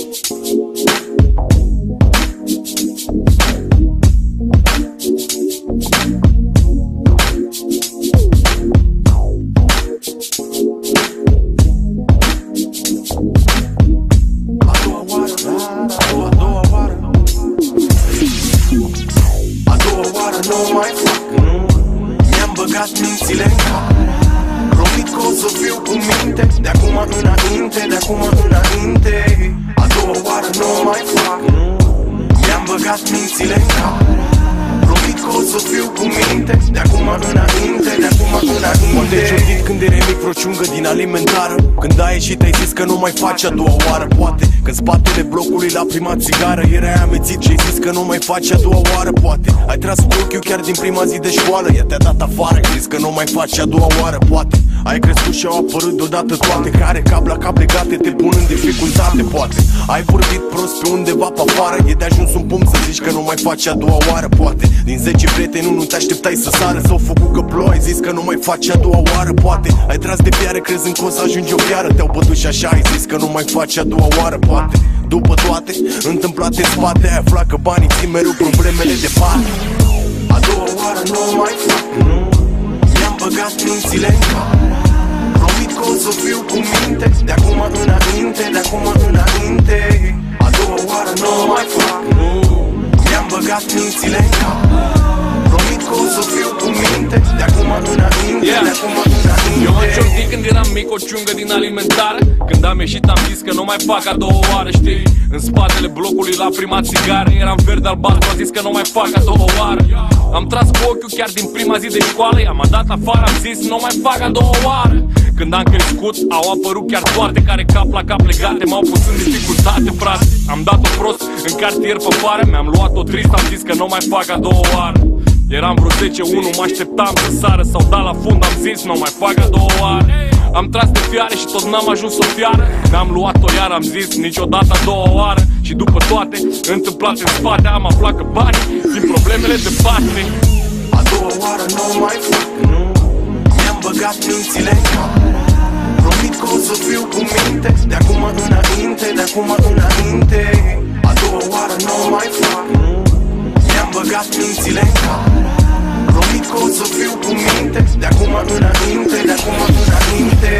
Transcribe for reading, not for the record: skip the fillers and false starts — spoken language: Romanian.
Nu mai fac, mi-am băgat mințile în cap. Promit că o să fiu cu minte de acum înainte, de acum înainte. A doua oară nu mai fac, mi-am băgat mințile în cap. Promit că o să fiu cu minte de acum înainte, de acum înainte. Poate ciudit când erai mic vreo ciungă din alimentară, când ai ieșit ai zis că nu mai faci a doua oară. Poate că în spatele blocului la prima țigară erai amețit și ai zis că nu mai faci a doua oară. Poate ai tras cu ochiul chiar din prima zi de școală, ea te-a dat afară, ai zis că nu mai faci a doua oară. Poate ai crescut și au apărut deodată toate care cap la cap legate te pun în dificultate. Poate ai vorbit prost pe undeva pe afară, e de ajuns un punct să zici că nu mai faci a doua oară. Poate din 10 prieteni nu te așteptai să sară, s-au făcut că plouă, ai zis că nu mai faci a doua oară. Poate ai tras de fiare crezând că o să ajungi o fiară, te-au bătut și așa ai zis că nu mai faci a doua oară. Poate după toate întâmplate în spate ai aflat că banii țin mereu problemele departe. A doua oară nu mai fac, mi-am băgat mințile în cap. Promit că o să fiu cu minte de acum înainte, de acum înainte. A doua oară nu mai fac, mi-am băgat mințile în cap. Promit că o să fiu cu minte de acum înainte, de acum înainte. Eu am ciocnit când eram mic o ciungă din alimentară. Când am ieșit am zis că nu mai fac a doua oară, știi? În spatele blocului la prima țigară eram verde albastru, am zis că nu mai fac a doua oară. Am tras cu ochiul chiar din prima zi de școală, i-am dat afară, am zis nu mai fac a doua oară. Când am crescut au apărut chiar toate care cap la cap legate m-au pus în dificultate, frate. Am dat-o prost în cartier pe fară, mi-am luat-o trist, am zis că nu mai fac a doua oară. Eram vreo 10-1, mă așteptam să sară sau da la fund, am zis nu mai fac a doua oară. Am tras de fiare și tot n-am ajuns o fiară, mi-am luat-o iar, am zis niciodată a doua oară. Și după toate întâmplate în spate am aflat că banii din problemele de parte. A doua oară nu mai fac, mi-am băgat mințile în cap. Promit că o să fiu cu minte de acum înainte, de acum înainte. A doua oară nu mai fac, mi-am băgat mințile în cap. Promit că o să fiu cu minte de acum înainte, de acum înainte.